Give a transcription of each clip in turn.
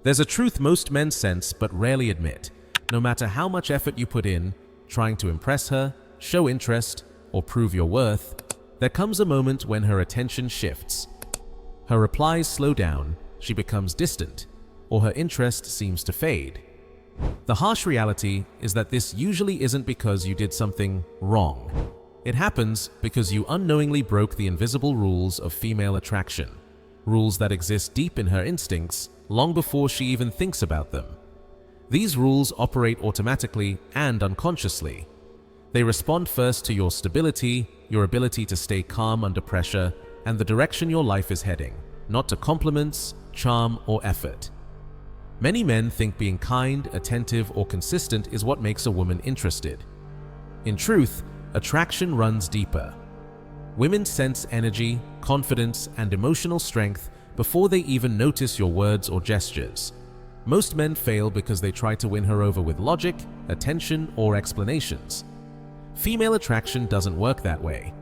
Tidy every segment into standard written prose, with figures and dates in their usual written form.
There's a truth most men sense but rarely admit. No matter how much effort you put in, trying to impress her, show interest, or prove your worth, there comes a moment when her attention shifts. Her replies slow down, she becomes distant, or her interest seems to fade. The harsh reality is that this usually isn't because you did something wrong. It happens because you unknowingly broke the invisible rules of female attraction, rules that exist deep in her instincts long before she even thinks about them. These rules operate automatically and unconsciously. They respond first to your stability, your ability to stay calm under pressure, and the direction your life is heading, not to compliments, charm, or effort. Many men think being kind, attentive, or consistent is what makes a woman interested. In truth, attraction runs deeper. Women sense energy, confidence, and emotional strength before they even notice your words or gestures. Most men fail because they try to win her over with logic, attention, or explanations. Female attraction doesn't work that way.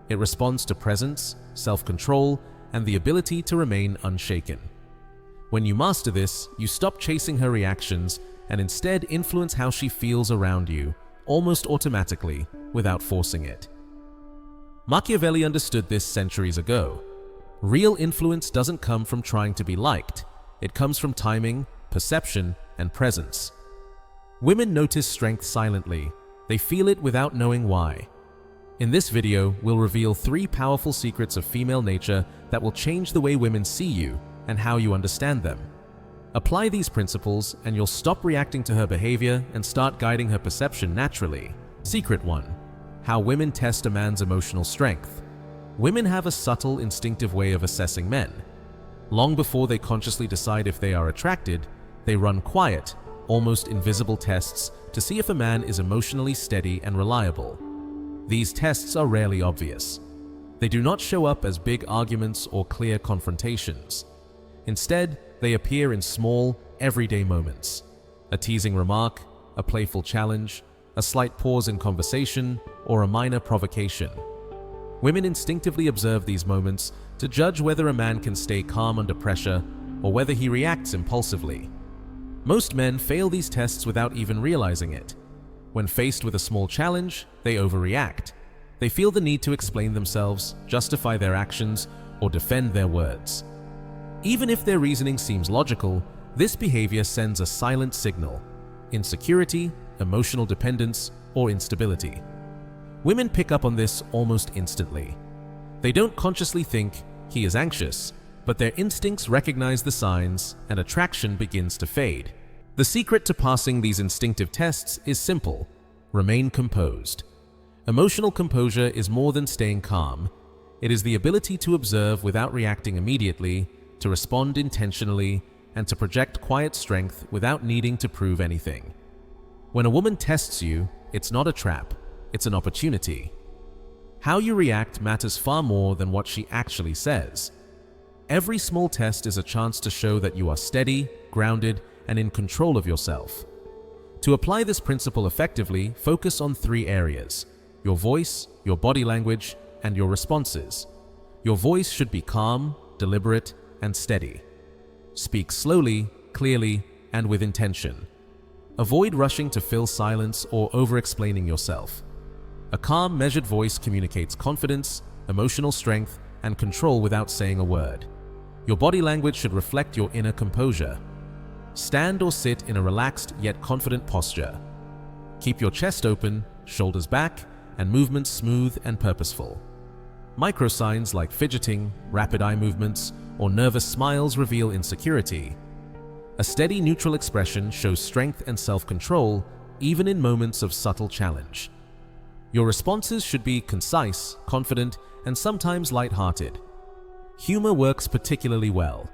It responds to presence, self-control, and the ability to remain unshaken. When you master this, you stop chasing her reactions and instead influence how she feels around you, almost automatically, without forcing it. Machiavelli understood this centuries ago. Real influence doesn't come from trying to be liked. It comes from timing, perception, and presence. Women notice strength silently. They feel it without knowing why. In this video, we'll reveal 3 powerful secrets of female nature that will change the way women see you and how you understand them. Apply these principles and you'll stop reacting to her behavior and start guiding her perception naturally. Secret 1. How women test a man's emotional strength. Women have a subtle, instinctive way of assessing men. Long before they consciously decide if they are attracted, they run quiet, almost invisible tests to see if a man is emotionally steady and reliable. These tests are rarely obvious. They do not show up as big arguments or clear confrontations. Instead, they appear in small, everyday moments. A teasing remark, a playful challenge, a slight pause in conversation, or a minor provocation. Women instinctively observe these moments to judge whether a man can stay calm under pressure or whether he reacts impulsively. Most men fail these tests without even realizing it. When faced with a small challenge, they overreact. They feel the need to explain themselves, justify their actions, or defend their words. Even if their reasoning seems logical, this behavior sends a silent signal: insecurity, emotional dependence, or instability. Women pick up on this almost instantly. They don't consciously think, "He is anxious," but their instincts recognize the signs and attraction begins to fade. The secret to passing these instinctive tests is simple: remain composed. Emotional composure is more than staying calm. It is the ability to observe without reacting immediately, to respond intentionally, and to project quiet strength without needing to prove anything. When a woman tests you, it's not a trap, it's an opportunity. How you react matters far more than what she actually says. Every small test is a chance to show that you are steady, grounded, and in control of yourself. To apply this principle effectively, focus on 3 areas: your voice, your body language, and your responses. Your voice should be calm, deliberate, and steady. Speak slowly, clearly, and with intention. Avoid rushing to fill silence or over-explaining yourself. A calm, measured voice communicates confidence, emotional strength, and control without saying a word. Your body language should reflect your inner composure. Stand or sit in a relaxed yet confident posture. Keep your chest open, shoulders back, and movements smooth and purposeful. Microsigns like fidgeting, rapid eye movements, or nervous smiles reveal insecurity. A steady, neutral expression shows strength and self-control, even in moments of subtle challenge. Your responses should be concise, confident, and sometimes light-hearted. Humor works particularly well.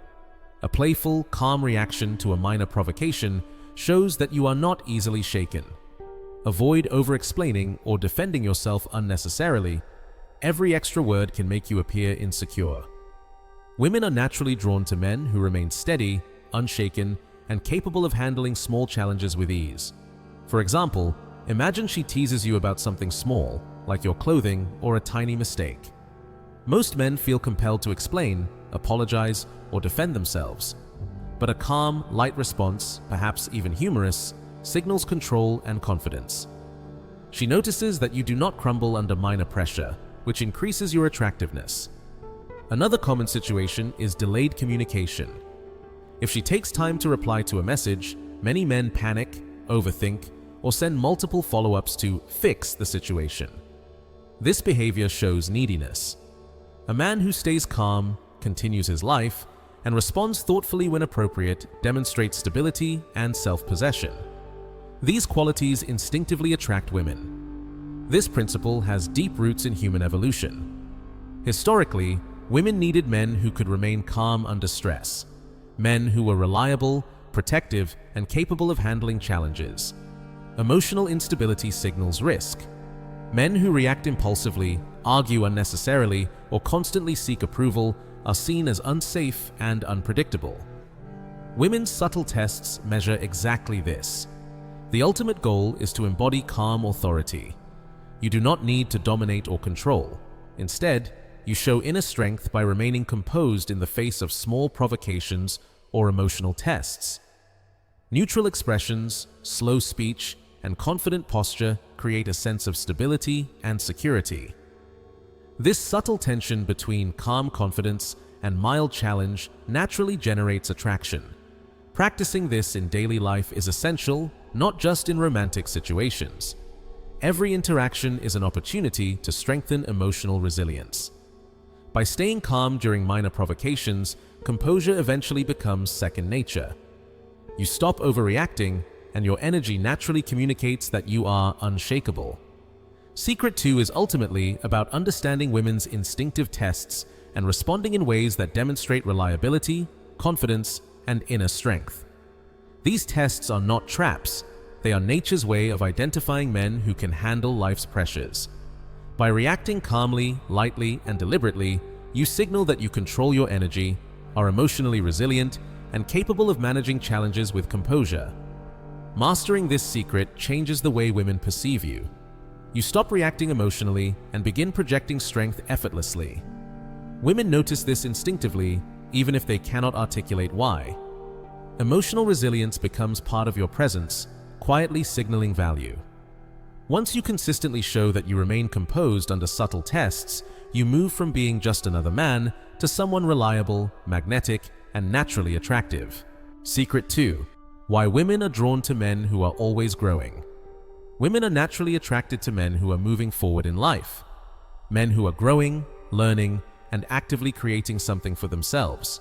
A playful, calm reaction to a minor provocation shows that you are not easily shaken. Avoid over-explaining or defending yourself unnecessarily. Every extra word can make you appear insecure. Women are naturally drawn to men who remain steady, unshaken, and capable of handling small challenges with ease. For example, imagine she teases you about something small, like your clothing or a tiny mistake. Most men feel compelled to explain, apologize, or defend themselves. but a calm, light response, perhaps even humorous, signals control and confidence. She notices that you do not crumble under minor pressure, which increases your attractiveness. Another common situation is delayed communication. If she takes time to reply to a message, many men panic, overthink, or send multiple follow-ups to fix the situation. This behavior shows neediness. A man who stays calm, continues his life, and responds thoughtfully when appropriate demonstrates stability and self-possession. These qualities instinctively attract women. This principle has deep roots in human evolution. Historically, women needed men who could remain calm under stress, men who were reliable, protective, and capable of handling challenges. Emotional instability signals risk. Men who react impulsively, argue unnecessarily, or constantly seek approval are seen as unsafe and unpredictable. Women's subtle tests measure exactly this. The ultimate goal is to embody calm authority. You do not need to dominate or control. Instead, you show inner strength by remaining composed in the face of small provocations or emotional tests. Neutral expressions, slow speech, and confident posture create a sense of stability and security. This subtle tension between calm confidence and mild challenge naturally generates attraction. Practicing this in daily life is essential, not just in romantic situations. Every interaction is an opportunity to strengthen emotional resilience. By staying calm during minor provocations, composure eventually becomes second nature. You stop overreacting, and your energy naturally communicates that you are unshakable. Secret 2 is ultimately about understanding women's instinctive tests and responding in ways that demonstrate reliability, confidence, and inner strength. These tests are not traps. They are nature's way of identifying men who can handle life's pressures. By reacting calmly, lightly, and deliberately, you signal that you control your energy, are emotionally resilient, and capable of managing challenges with composure. Mastering this secret changes the way women perceive you. You stop reacting emotionally and begin projecting strength effortlessly. Women notice this instinctively, even if they cannot articulate why. Emotional resilience becomes part of your presence, quietly signaling value. Once you consistently show that you remain composed under subtle tests, you move from being just another man to someone reliable, magnetic, and naturally attractive. Secret 2. Why women are drawn to men who are always growing. Women are naturally attracted to men who are moving forward in life. Men who are growing, learning, and actively creating something for themselves.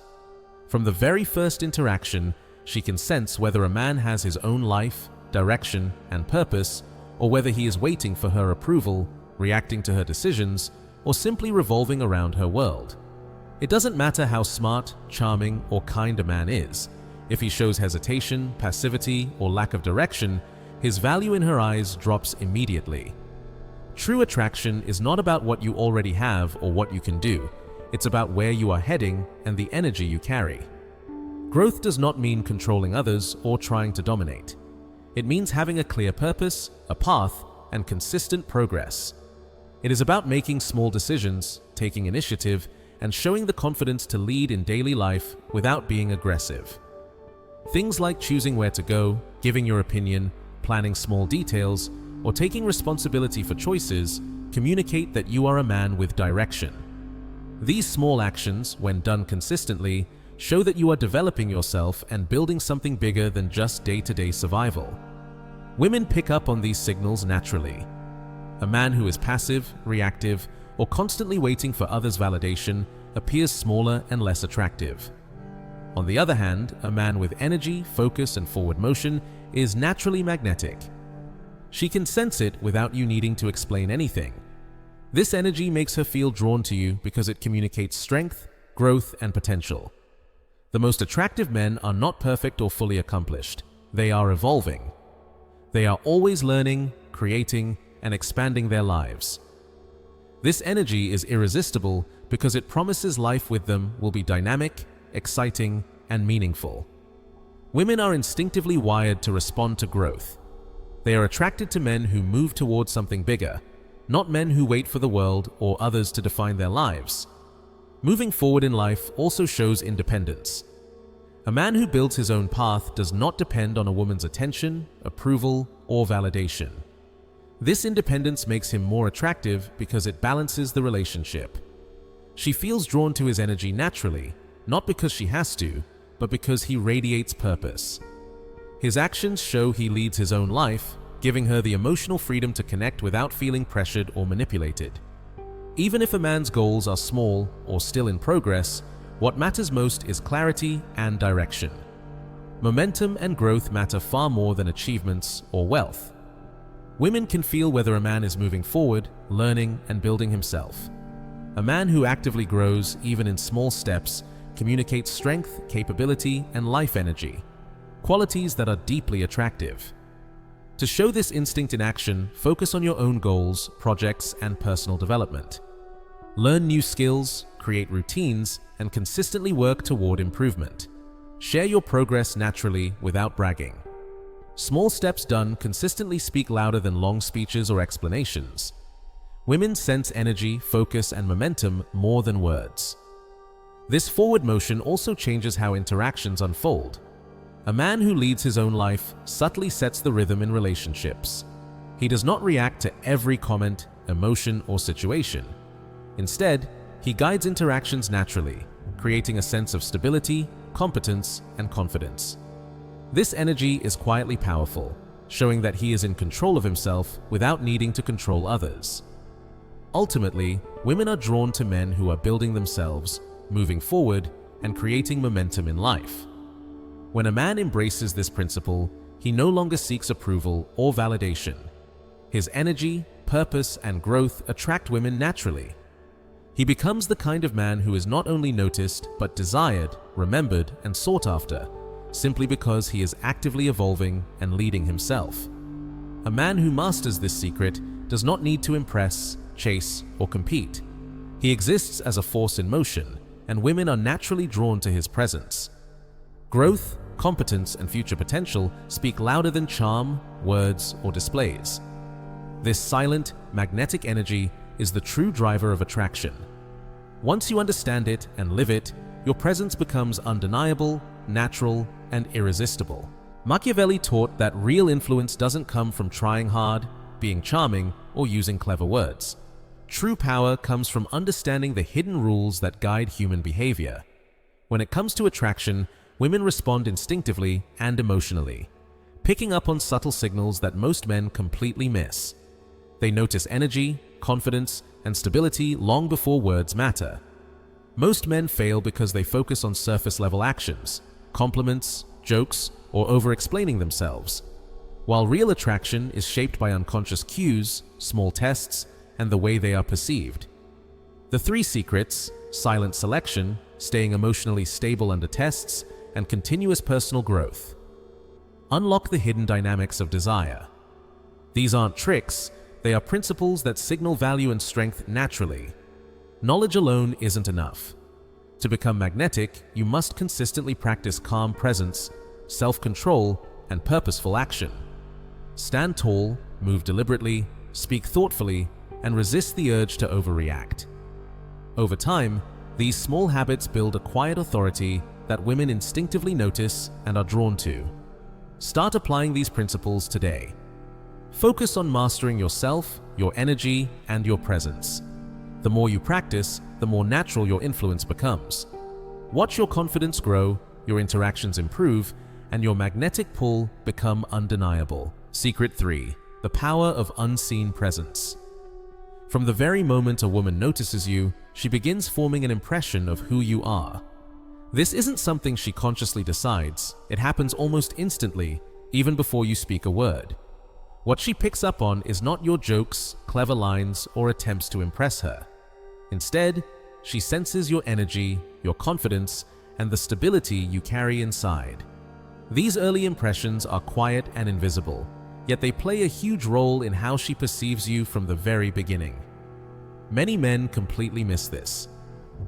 From the very first interaction, she can sense whether a man has his own life, direction, and purpose, or whether he is waiting for her approval, reacting to her decisions, or simply revolving around her world. It doesn't matter how smart, charming, or kind a man is. If he shows hesitation, passivity, or lack of direction, his value in her eyes drops immediately. True attraction is not about what you already have or what you can do. It's about where you are heading and the energy you carry. Growth does not mean controlling others or trying to dominate. It means having a clear purpose, a path, and consistent progress. It is about making small decisions, taking initiative, and showing the confidence to lead in daily life without being aggressive. Things like choosing where to go, giving your opinion, planning small details, or taking responsibility for choices communicate that you are a man with direction. These small actions, when done consistently, show that you are developing yourself and building something bigger than just day-to-day survival. Women pick up on these signals naturally. A man who is passive, reactive, or constantly waiting for others' validation appears smaller and less attractive. On the other hand, a man with energy, focus, and forward motion is naturally magnetic. She can sense it without you needing to explain anything. This energy makes her feel drawn to you because it communicates strength, growth, and potential. The most attractive men are not perfect or fully accomplished. They are evolving. They are always learning, creating, and expanding their lives. This energy is irresistible because it promises life with them will be dynamic, exciting, and meaningful. Women are instinctively wired to respond to growth. They are attracted to men who move towards something bigger, not men who wait for the world or others to define their lives. Moving forward in life also shows independence. A man who builds his own path does not depend on a woman's attention, approval, or validation. This independence makes him more attractive because it balances the relationship. She feels drawn to his energy naturally, not because she has to, but because he radiates purpose. His actions show he leads his own life, giving her the emotional freedom to connect without feeling pressured or manipulated. Even if a man's goals are small or still in progress, what matters most is clarity and direction. Momentum and growth matter far more than achievements or wealth. Women can feel whether a man is moving forward, learning, and building himself. A man who actively grows, even in small steps, communicates strength, capability, and life energy, qualities that are deeply attractive. To show this instinct in action, focus on your own goals, projects, and personal development. Learn new skills, create routines, and consistently work toward improvement. Share your progress naturally without bragging. Small steps done consistently speak louder than long speeches or explanations. Women sense energy, focus, and momentum more than words. This forward motion also changes how interactions unfold. A man who leads his own life subtly sets the rhythm in relationships. He does not react to every comment, emotion, or situation. Instead, he guides interactions naturally, creating a sense of stability, competence, and confidence. This energy is quietly powerful, showing that he is in control of himself without needing to control others. Ultimately, women are drawn to men who are building themselves, moving forward, and creating momentum in life. When a man embraces this principle, he no longer seeks approval or validation. His energy, purpose, and growth attract women naturally. He becomes the kind of man who is not only noticed, but desired, remembered, and sought after, simply because he is actively evolving and leading himself. A man who masters this secret does not need to impress, chase, or compete. He exists as a force in motion, and women are naturally drawn to his presence. Growth, competence, and future potential speak louder than charm, words, or displays. This silent, magnetic energy is the true driver of attraction. Once you understand it and live it, your presence becomes undeniable, natural, and irresistible. Machiavelli taught that real influence doesn't come from trying hard, being charming, or using clever words. True power comes from understanding the hidden rules that guide human behavior. When it comes to attraction, women respond instinctively and emotionally, picking up on subtle signals that most men completely miss. They notice energy, confidence, and stability long before words matter. Most men fail because they focus on surface-level actions, compliments, jokes, or over-explaining themselves, while real attraction is shaped by unconscious cues, small tests, and the way they are perceived. The three secrets: silent selection, staying emotionally stable under tests, and continuous personal growth, unlock the hidden dynamics of desire. These aren't tricks, they are principles that signal value and strength naturally. Knowledge alone isn't enough. To become magnetic, you must consistently practice calm presence, self-control, and purposeful action. Stand tall, move deliberately, speak thoughtfully, and resist the urge to overreact. Over time, these small habits build a quiet authority that women instinctively notice and are drawn to. Start applying these principles today. Focus on mastering yourself, your energy, and your presence. The more you practice, the more natural your influence becomes. Watch your confidence grow, your interactions improve, and your magnetic pull become undeniable. Secret 3: the power of unseen presence. From the very moment a woman notices you, she begins forming an impression of who you are. This isn't something she consciously decides. It happens almost instantly, even before you speak a word. What she picks up on is not your jokes, clever lines, or attempts to impress her. Instead, she senses your energy, your confidence, and the stability you carry inside. These early impressions are quiet and invisible, yet they play a huge role in how she perceives you from the very beginning. Many men completely miss this.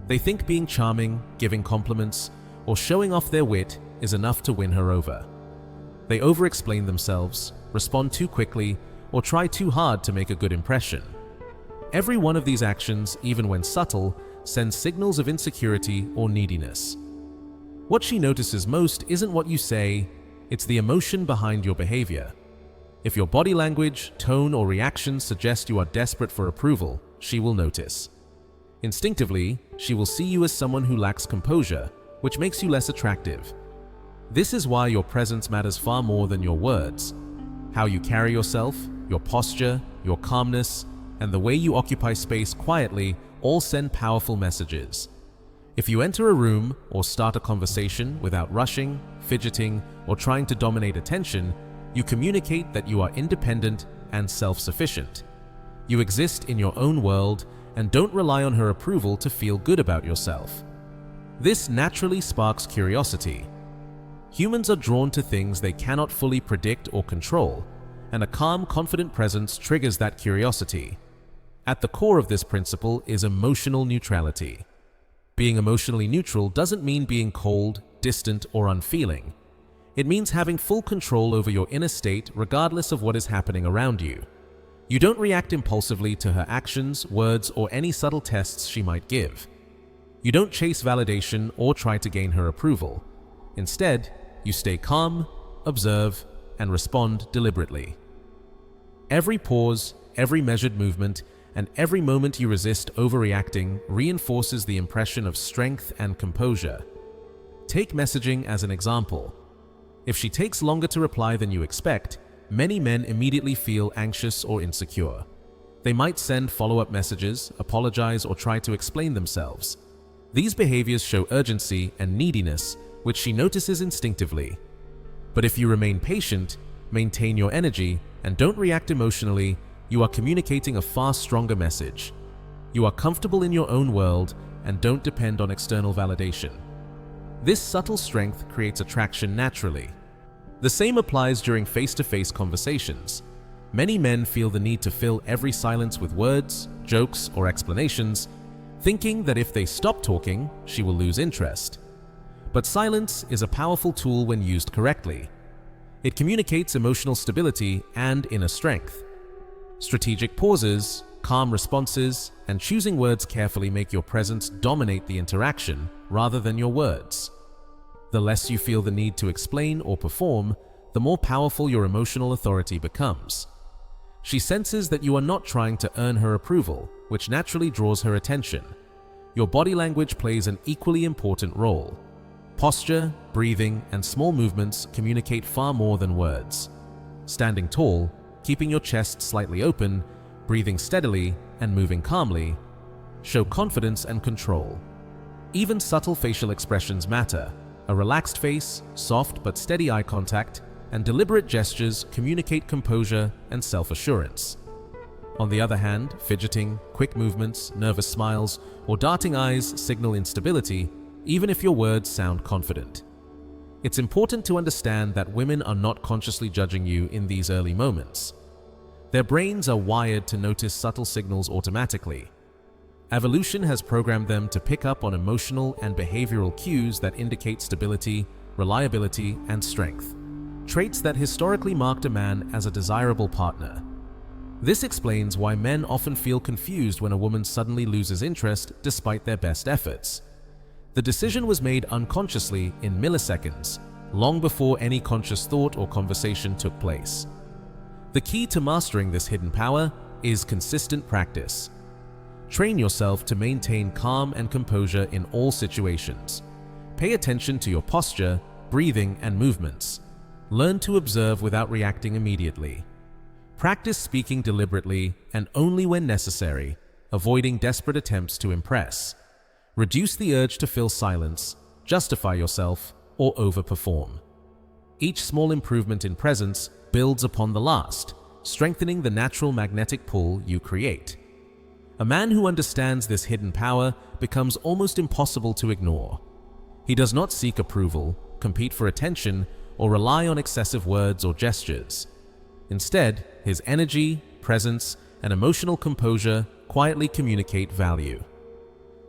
They think being charming, giving compliments, or showing off their wit is enough to win her over. They over-explain themselves, respond too quickly, or try too hard to make a good impression. Every one of these actions, even when subtle, sends signals of insecurity or neediness. What she notices most isn't what you say, it's the emotion behind your behavior. If your body language, tone, or reactions suggest you are desperate for approval, she will notice. Instinctively, she will see you as someone who lacks composure, which makes you less attractive. This is why your presence matters far more than your words. How you carry yourself, your posture, your calmness, and the way you occupy space quietly all send powerful messages. If you enter a room or start a conversation without rushing, fidgeting, or trying to dominate attention, you communicate that you are independent and self-sufficient. You exist in your own world and don't rely on her approval to feel good about yourself. This naturally sparks curiosity. Humans are drawn to things they cannot fully predict or control, and a calm, confident presence triggers that curiosity. At the core of this principle is emotional neutrality. Being emotionally neutral doesn't mean being cold, distant, or unfeeling. It means having full control over your inner state regardless of what is happening around you. You don't react impulsively to her actions, words, or any subtle tests she might give. You don't chase validation or try to gain her approval. Instead, you stay calm, observe, and respond deliberately. Every pause, every measured movement, and every moment you resist overreacting reinforces the impression of strength and composure. Take messaging as an example. If she takes longer to reply than you expect, many men immediately feel anxious or insecure. They might send follow-up messages, apologize, or try to explain themselves. These behaviors show urgency and neediness, which she notices instinctively. But if you remain patient, maintain your energy, and don't react emotionally, you are communicating a far stronger message. You are comfortable in your own world and don't depend on external validation. This subtle strength creates attraction naturally. The same applies during face-to-face conversations. Many men feel the need to fill every silence with words, jokes, or explanations, thinking that if they stop talking, she will lose interest. But silence is a powerful tool when used correctly. It communicates emotional stability and inner strength. Strategic pauses, calm responses, and choosing words carefully make your presence dominate the interaction rather than your words. The less you feel the need to explain or perform, the more powerful your emotional authority becomes. She senses that you are not trying to earn her approval, which naturally draws her attention. Your body language plays an equally important role. Posture, breathing, and small movements communicate far more than words. Standing tall, keeping your chest slightly open, breathing steadily, and moving calmly show confidence and control. Even subtle facial expressions matter. A relaxed face, soft but steady eye contact, and deliberate gestures communicate composure and self-assurance. On the other hand, fidgeting, quick movements, nervous smiles, or darting eyes signal instability, even if your words sound confident. It's important to understand that women are not consciously judging you in these early moments. Their brains are wired to notice subtle signals automatically. Evolution has programmed them to pick up on emotional and behavioral cues that indicate stability, reliability, and strength, traits that historically marked a man as a desirable partner. This explains why men often feel confused when a woman suddenly loses interest despite their best efforts. The decision was made unconsciously in milliseconds, long before any conscious thought or conversation took place. The key to mastering this hidden power is consistent practice. Train yourself to maintain calm and composure in all situations. Pay attention to your posture, breathing, and movements. Learn to observe without reacting immediately. Practice speaking deliberately and only when necessary, avoiding desperate attempts to impress. Reduce the urge to fill silence, justify yourself, or overperform. Each small improvement in presence builds upon the last, strengthening the natural magnetic pull you create. A man who understands this hidden power becomes almost impossible to ignore. He does not seek approval, compete for attention, or rely on excessive words or gestures. Instead, his energy, presence, and emotional composure quietly communicate value.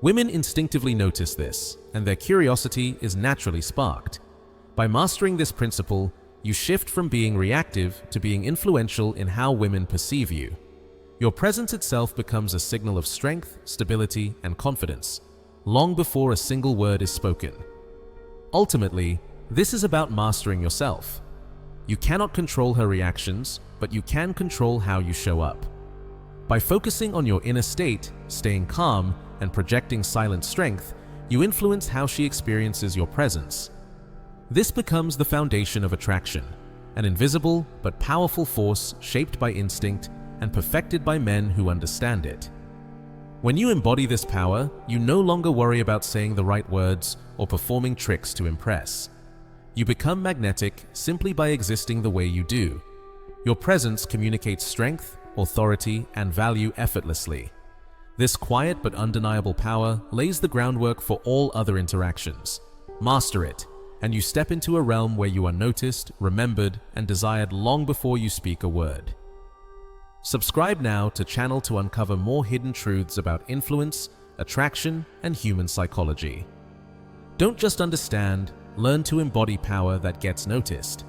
Women instinctively notice this, and their curiosity is naturally sparked. By mastering this principle, you shift from being reactive to being influential in how women perceive you. Your presence itself becomes a signal of strength, stability, and confidence, long before a single word is spoken. Ultimately, this is about mastering yourself. You cannot control her reactions, but you can control how you show up. By focusing on your inner state, staying calm, and projecting silent strength, you influence how she experiences your presence. This becomes the foundation of attraction, an invisible but powerful force shaped by instinct and perfected by men who understand it. When you embody this power, you no longer worry about saying the right words or performing tricks to impress. You become magnetic simply by existing the way you do. Your presence communicates strength, authority, and value effortlessly. This quiet but undeniable power lays the groundwork for all other interactions. Master it, and you step into a realm where you are noticed, remembered, and desired long before you speak a word. Subscribe now to channel to uncover more hidden truths about influence, attraction, and human psychology. Don't just understand, learn to embody power that gets noticed.